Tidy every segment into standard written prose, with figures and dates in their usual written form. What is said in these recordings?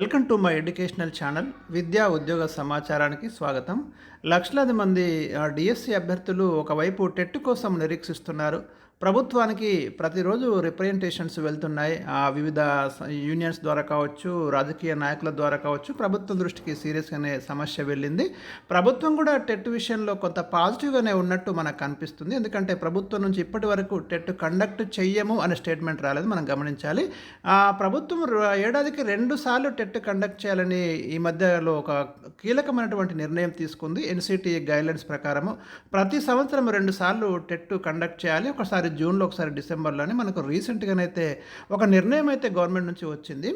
Welcome to my educational channel విద్యా ఉద్యోగ సమాచారానికి స్వాగతం. లక్షలాది మంది డిఎస్సి అభ్యర్థులు ఒకవైపు టెట్ కోసం నిరీక్షిస్తున్నారు. ప్రభుత్వానికి ప్రతిరోజు రిప్రజెంటేషన్స్ వెళ్తున్నాయి. వివిధ యూనియన్స్ ద్వారా కావచ్చు, రాజకీయ నాయకుల ద్వారా కావచ్చు, ప్రభుత్వం దృష్టికి సీరియస్గానే సమస్య వెళ్ళింది. ప్రభుత్వం కూడా టెట్ విషయంలో కొంత పాజిటివ్గానే ఉన్నట్టు మనకు కనిపిస్తుంది. ఎందుకంటే ప్రభుత్వం నుంచి ఇప్పటి వరకు టెట్ కండక్ట్ చెయ్యము అనే స్టేట్మెంట్ రాలేదు, మనం గమనించాలి. ప్రభుత్వం ఏడాదికి 2 సార్లు టెట్ కండక్ట్ చేయాలని ఈ మధ్యలో ఒక కీలకమైనటువంటి నిర్ణయం తీసుకుంది. ఎన్సిటిఏ గైడ్లైన్స్ ప్రకారము ప్రతి సంవత్సరం 2 సార్లు టెట్ కండక్ట్ చేయాలి. ఒకసారి జూన్లో, ఒకసారి డిసెంబర్లోనే. మనకు రీసెంట్గానైతే ఒక నిర్ణయం అయితే గవర్నమెంట్ నుంచి వచ్చింది.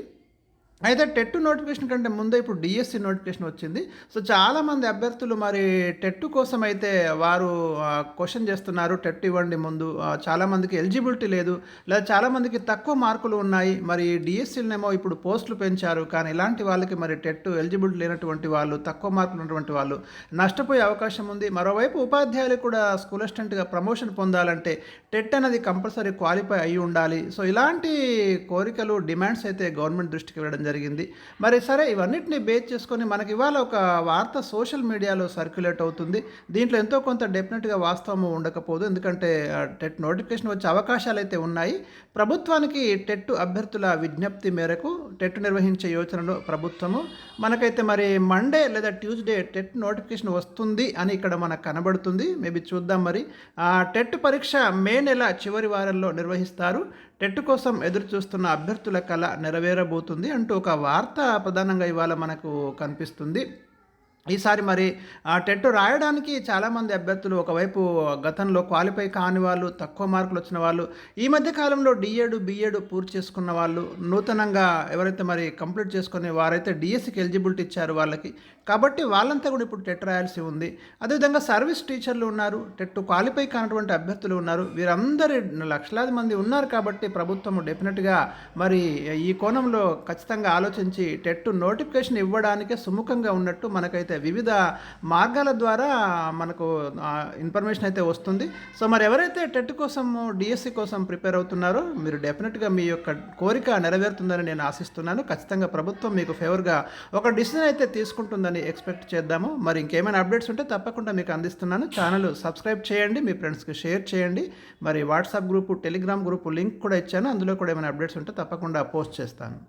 అయితే టెట్ నోటిఫికేషన్ కంటే ముందే ఇప్పుడు డిఎస్సి నోటిఫికేషన్ వచ్చింది. సో చాలామంది అభ్యర్థులు మరి టెట్ కోసం అయితే వారు క్వశ్చన్ చేస్తున్నారు, టెట్ ఇవ్వండి ముందు. చాలామందికి ఎలిజిబిలిటీ లేదు, లేదా చాలామందికి తక్కువ మార్కులు ఉన్నాయి. మరి డిఎస్సీలనేమో ఇప్పుడు పోస్టులు పెంచారు, కానీ ఇలాంటి వాళ్ళకి మరి టెట్ ఎలిజిబిలిటీ లేనటువంటి వాళ్ళు, తక్కువ మార్కులు ఉన్నటువంటి వాళ్ళు నష్టపోయే అవకాశం ఉంది. మరోవైపు ఉపాధ్యాయులు కూడా స్కూల్ అసిస్టెంట్గా ప్రమోషన్ పొందాలంటే టెట్ అనేది కంపల్సరీ క్వాలిఫై అయి ఉండాలి. సో ఇలాంటి కోరికలు, డిమాండ్స్ అయితే గవర్నమెంట్ దృష్టికి వెళ్ళడం జరిగింది. మరి సరే, ఇవన్నిటిని బేస్ చేసుకొని మనకి ఇవాళ ఒక వార్త సోషల్ మీడియాలో సర్క్యులేట్ అవుతుంది. దీంట్లో ఎంతో కొంత డెఫినెట్గా వాస్తవం ఉండకపోదు, ఎందుకంటే టెట్ నోటిఫికేషన్ వచ్చే అవకాశాలు అయితే ఉన్నాయి. ప్రభుత్వానికి టెట్ అభ్యర్థుల విజ్ఞప్తి మేరకు టెట్ నిర్వహించే యోచనలో ప్రభుత్వము మనకైతే మరి మండే లేదా ట్యూస్డే టెట్ నోటిఫికేషన్ వస్తుంది అని ఇక్కడ మనకు కనబడుతుంది. మేబీ చూద్దాం. మరి టెట్ పరీక్ష మే నెల చివరి వారంలో నిర్వహిస్తారు. టెట్ కోసం ఎదురు చూస్తున్న అభ్యర్థుల కళ నెరవేరబోతుంది అంటూ ఒక వార్త ప్రధానంగా ఇవాళ మనకు కనిపిస్తుంది. ఈసారి మరి టెట్ రాయడానికి చాలామంది అభ్యర్థులు ఒకవైపు గతంలో క్వాలిఫై కాని వాళ్ళు, తక్కువ మార్కులు వచ్చిన వాళ్ళు, ఈ మధ్య కాలంలో బిఎడ్ పూర్తి చేసుకున్న వాళ్ళు, నూతనంగా ఎవరైతే మరి కంప్లీట్ చేసుకుని వారైతే డిఎస్సికి ఎలిజిబిలిటీ ఇచ్చారు వాళ్ళకి, కాబట్టి వాళ్ళంతా కూడా ఇప్పుడు టెట్ రాయాల్సి ఉంది. అదేవిధంగా సర్వీస్ టీచర్లు ఉన్నారు, టెట్ క్వాలిఫై కానటువంటి అభ్యర్థులు ఉన్నారు. వీరందరి లక్షలాది మంది ఉన్నారు కాబట్టి ప్రభుత్వం డెఫినెట్గా మరి ఈ కోణంలో ఖచ్చితంగా ఆలోచించి టెట్ నోటిఫికేషన్ ఇవ్వడానికే సుముఖంగా ఉన్నట్టు మనకైతే వివిధ మార్గాల ద్వారా మనకు ఇన్ఫర్మేషన్ అయితే వస్తుంది. సో మరి ఎవరైతే టెట్ కోసం, డిఎస్సి కోసం ప్రిపేర్ అవుతున్నారో మీరు డెఫినెట్గా మీ యొక్క కోరిక నెరవేరుతుందని నేను ఆశిస్తున్నాను. ఖచ్చితంగా ప్రభుత్వం మీకు ఫేవర్గా ఒక డిసిజన్ అయితే తీసుకుంటుందని ఎక్స్పెక్ట్ చేద్దాము. మరి ఇంకేమైనా అప్డేట్స్ ఉంటే తప్పకుండా మీకు అందిస్తున్నాను. ఛానల్ సబ్స్క్రైబ్ చేయండి, మీ ఫ్రెండ్స్కి షేర్ చేయండి. మరి WhatsApp group, Telegram group link కూడా ఇచ్చాను, అందులో కూడా ఏమైనా అప్డేట్స్ ఉంటే తప్పకుండా పోస్ట్ చేస్తాను.